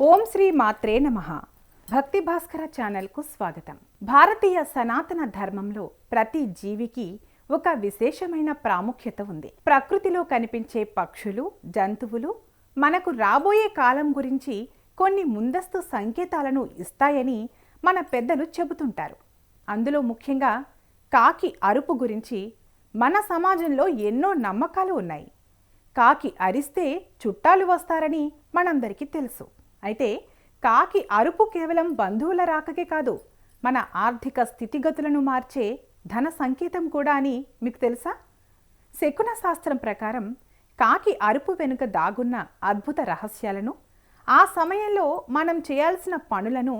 ఓం శ్రీ మాత్రే నమః. భక్తి భాస్కర ఛానల్కు స్వాగతం. భారతీయ సనాతన ధర్మంలో ప్రతి జీవికి ఒక విశేషమైన ప్రాముఖ్యత ఉంది. ప్రకృతిలో కనిపించే పక్షులు, జంతువులు మనకు రాబోయే కాలం గురించి కొన్ని ముందస్తు సంకేతాలను ఇస్తాయని మన పెద్దలు చెబుతుంటారు. అందులో ముఖ్యంగా కాకి అరుపు గురించి మన సమాజంలో ఎన్నో నమ్మకాలు ఉన్నాయి. కాకి అరిస్తే చుట్టాలు వస్తారని మనందరికీ తెలుసు. అయితే కాకి అరుపు కేవలం బంధువుల రాకకే కాదు, మన ఆర్థిక స్థితిగతులను మార్చే ధన సంకేతం కూడా అని మీకు తెలుసా? శకున శాస్త్రం ప్రకారం కాకి అరుపు వెనుక దాగున్న అద్భుత రహస్యాలను, ఆ సమయంలో మనం చేయాల్సిన పనులను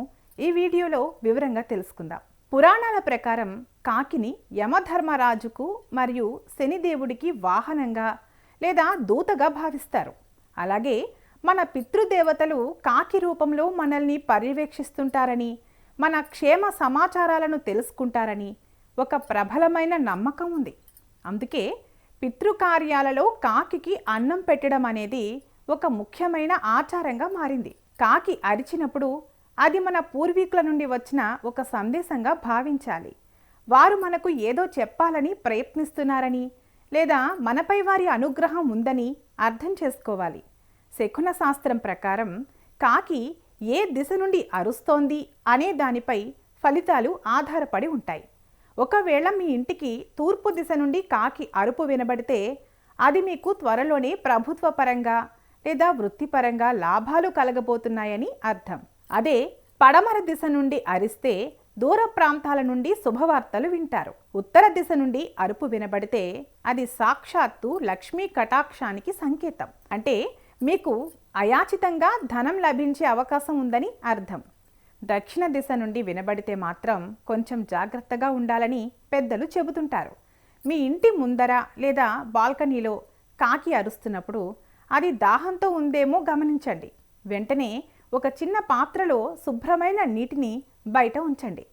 ఈ వీడియోలో వివరంగా తెలుసుకుందాం. పురాణాల ప్రకారం కాకిని యమధర్మరాజుకు మరియు శనిదేవుడికి వాహనంగా లేదా దూతగా భావిస్తారు. అలాగే మన పితృదేవతలు కాకి రూపంలో మనల్ని పర్యవేక్షిస్తుంటారని, మన క్షేమ సమాచారాలను తెలుసుకుంటారని ఒక ప్రబలమైన నమ్మకం ఉంది. అందుకే పితృకార్యాలలో కాకికి అన్నం పెట్టడం అనేది ఒక ముఖ్యమైన ఆచారంగా మారింది. కాకి అరిచినప్పుడు అది మన పూర్వీకుల నుండి వచ్చిన ఒక సందేశంగా భావించాలి. వారు మనకు ఏదో చెప్పాలని ప్రయత్నిస్తున్నారని లేదా మనపై వారి అనుగ్రహం ఉందని అర్థం చేసుకోవాలి. శకున శాస్త్రం ప్రకారం కాకి ఏ దిశ నుండి అరుస్తోంది అనే దానిపై ఫలితాలు ఆధారపడి ఉంటాయి. ఒకవేళ మీ ఇంటికి తూర్పు దిశ నుండి కాకి అరుపు వినబడితే అది మీకు త్వరలోనే ప్రభుత్వ పరంగా లేదా వృత్తిపరంగా లాభాలు కలగబోతున్నాయని అర్థం. అదే పడమర దిశ నుండి అరిస్తే దూర ప్రాంతాల నుండి శుభవార్తలు వింటారు. ఉత్తర దిశ నుండి అరుపు వినబడితే అది సాక్షాత్తు లక్ష్మీ కటాక్షానికి సంకేతం. అంటే మీకు అయాచితంగా ధనం లభించే అవకాశం ఉందని అర్థం. దక్షిణ దిశ నుండి వినబడితే మాత్రం కొంచెం జాగ్రత్తగా ఉండాలని పెద్దలు చెబుతుంటారు. మీ ఇంటి ముందర లేదా బాల్కనీలో కాకి అరుస్తున్నప్పుడు అది దాహంతో ఉందేమో గమనించండి. వెంటనే ఒక చిన్న పాత్రలో శుభ్రమైన నీటిని బయట ఉంచండి.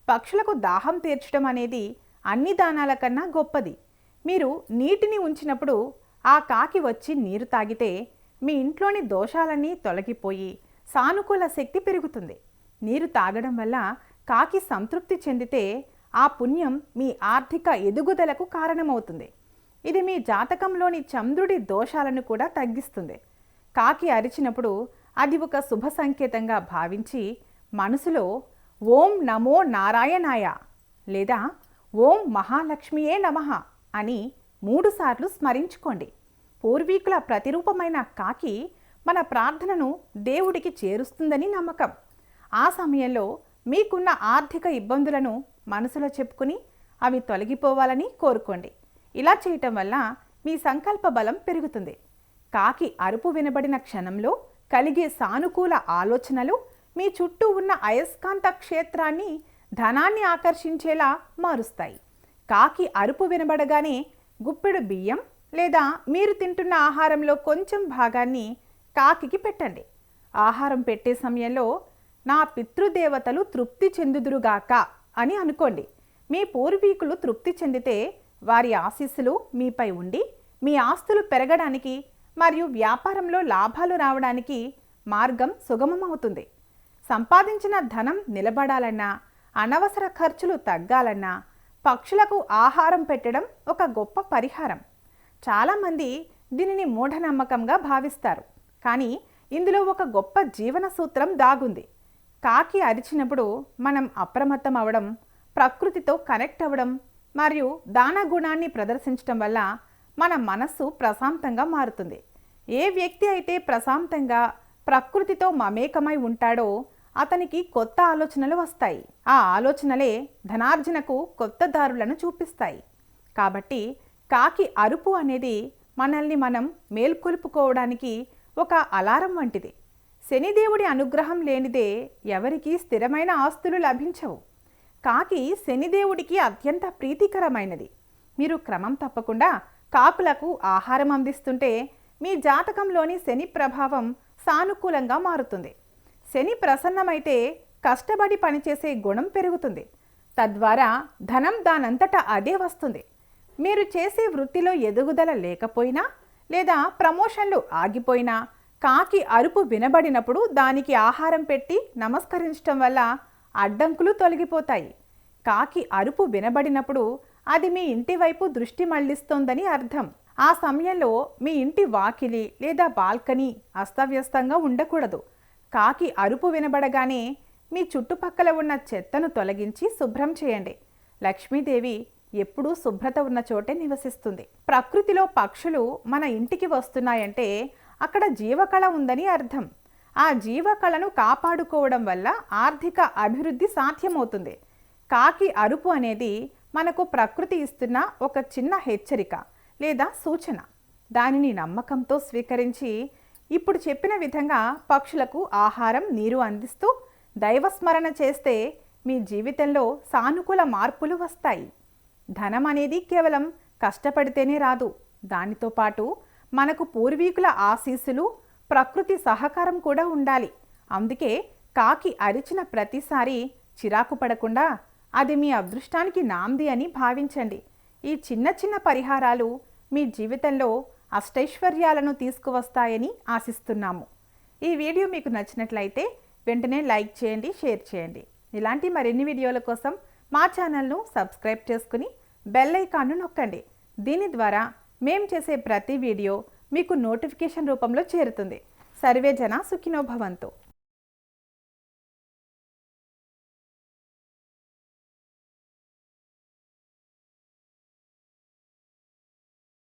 పక్షులకు దాహం తీర్చడం అనేది అన్ని దానాల కన్నా గొప్పది. మీరు నీటిని ఉంచినప్పుడు ఆ కాకి వచ్చి నీరు తాగితే మీ ఇంట్లోని దోషాలన్నీ తొలగిపోయి సానుకూల శక్తి పెరుగుతుంది. నీరు తాగడం వల్ల కాకి సంతృప్తి చెందితే ఆ పుణ్యం మీ ఆర్థిక ఎదుగుదలకు కారణమవుతుంది. ఇది మీ జాతకంలోని చంద్రుడి దోషాలను కూడా తగ్గిస్తుంది. కాకి అరిచినప్పుడు అది ఒక శుభ సంకేతంగా భావించి మనసులో ఓం నమో నారాయణాయ లేదా ఓం మహాలక్ష్మియే నమః అని 3 సార్లు స్మరించుకోండి. పూర్వీకుల ప్రతిరూపమైన కాకి మన ప్రార్థనను దేవుడికి చేరుస్తుందని నమ్మకం. ఆ సమయంలో మీకున్న ఆర్థిక ఇబ్బందులను మనసులో చెప్పుకుని అవి తొలగిపోవాలని కోరుకోండి. ఇలా చేయటం వల్ల మీ సంకల్ప బలం పెరుగుతుంది. కాకి అరుపు వినబడిన క్షణంలో కలిగే సానుకూల ఆలోచనలు మీ చుట్టూ ఉన్న అయస్కాంత క్షేత్రాన్ని, ధనాన్ని ఆకర్షించేలా మారుస్తాయి. కాకి అరుపు వినబడగానే గుప్పెడు బియ్యం లేదా మీరు తింటున్న ఆహారంలో కొంచెం భాగాన్ని కాకికి పెట్టండి. ఆహారం పెట్టే సమయంలో నా పితృదేవతలు తృప్తి చెందుదురుగాక అని అనుకోండి. మీ పూర్వీకులు తృప్తి చెందితే వారి ఆశీస్సులు మీపై ఉండి మీ ఆస్తులు పెరగడానికి మరియు వ్యాపారంలో లాభాలు రావడానికి మార్గం సుగమమవుతుంది. సంపాదించిన ధనం నిలబడాలన్నా, అనవసర ఖర్చులు తగ్గాలన్నా పక్షులకు ఆహారం పెట్టడం ఒక గొప్ప పరిహారం. చాలామంది దీనిని మూఢనమ్మకంగా భావిస్తారు, కానీ ఇందులో ఒక గొప్ప జీవన సూత్రం దాగుంది. కాకి అరిచినప్పుడు మనం అప్రమత్తం అవ్వడం, ప్రకృతితో కనెక్ట్ అవ్వడం మరియు దాన గుణాన్ని ప్రదర్శించడం వల్ల మన మనస్సు ప్రశాంతంగా మారుతుంది. ఏ వ్యక్తి అయితే ప్రశాంతంగా ప్రకృతితో మమేకమై ఉంటాడో అతనికి కొత్త ఆలోచనలు వస్తాయి. ఆ ఆలోచనలే ధనార్జనకు కొత్త దారులను చూపిస్తాయి. కాబట్టి కాకి అరుపు అనేది మనల్ని మనం మేల్కొల్పుకోవడానికి ఒక అలారం వంటిది. శనిదేవుడి అనుగ్రహం లేనిదే ఎవరికీ స్థిరమైన ఆస్తులు లభించవు. కాకి శనిదేవుడికి అత్యంత ప్రీతికరమైనది. మీరు క్రమం తప్పకుండా కాకులకు ఆహారం అందిస్తుంటే మీ జాతకంలోని శని ప్రభావం సానుకూలంగా మారుతుంది. శని ప్రసన్నమైతే కష్టపడి పనిచేసే గుణం పెరుగుతుంది. తద్వారా ధనం దానంతటా అదే వస్తుంది. మీరు చేసే వృత్తిలో ఎదుగుదల లేకపోయినా లేదా ప్రమోషన్లు ఆగిపోయినా కాకి అరుపు వినబడినప్పుడు దానికి ఆహారం పెట్టి నమస్కరించటం వల్ల అడ్డంకులు తొలగిపోతాయి. కాకి అరుపు వినబడినప్పుడు అది మీ ఇంటి వైపు దృష్టి మళ్లిస్తోందని అర్థం. ఆ సమయంలో మీ ఇంటి వాకిలి లేదా బాల్కనీ అస్తవ్యస్తంగా ఉండకూడదు. కాకి అరుపు వినబడగానే మీ చుట్టుపక్కల ఉన్న చెత్తను తొలగించి శుభ్రం చేయండి. లక్ష్మీదేవి ఎప్పుడూ శుభ్రత ఉన్న చోటే నివసిస్తుంది. ప్రకృతిలో పక్షులు మన ఇంటికి వస్తున్నాయంటే అక్కడ జీవకళ ఉందని అర్థం. ఆ జీవకళను కాపాడుకోవడం వల్ల ఆర్థిక అభివృద్ధి సాధ్యమవుతుంది. కాకి అరుపు అనేది మనకు ప్రకృతి ఇస్తున్న ఒక చిన్న హెచ్చరిక లేదా సూచన. దానిని నమ్మకంతో స్వీకరించి ఇప్పుడు చెప్పిన విధంగా పక్షులకు ఆహారం, నీరు అందిస్తూ దైవస్మరణ చేస్తే మీ జీవితంలో సానుకూల మార్పులు వస్తాయి. ధనం అనేది కేవలం కష్టపడితేనే రాదు. దానితో పాటు మనకు పూర్వీకుల ఆశీస్సులు, ప్రకృతి సహకారం కూడా ఉండాలి. అందుకే కాకి అరిచిన ప్రతిసారి చిరాకు పడకుండా అది మీ అదృష్టానికి నాంది అని భావించండి. ఈ చిన్న చిన్న పరిహారాలు మీ జీవితంలో అష్టైశ్వర్యాలను తీసుకువస్తాయని ఆశిస్తున్నాము. ఈ వీడియో మీకు నచ్చినట్లయితే వెంటనే లైక్ చేయండి, షేర్ చేయండి. ఇలాంటి మరిన్ని వీడియోల కోసం మా ఛానల్ను సబ్స్క్రైబ్ చేసుకుని బెల్ ఐకాన్ను నొక్కండి. దీని ద్వారా మేము చేసే ప్రతి వీడియో మీకు నోటిఫికేషన్ రూపంలో చేరుతుంది. సర్వే జన సుఖినో భవంతు.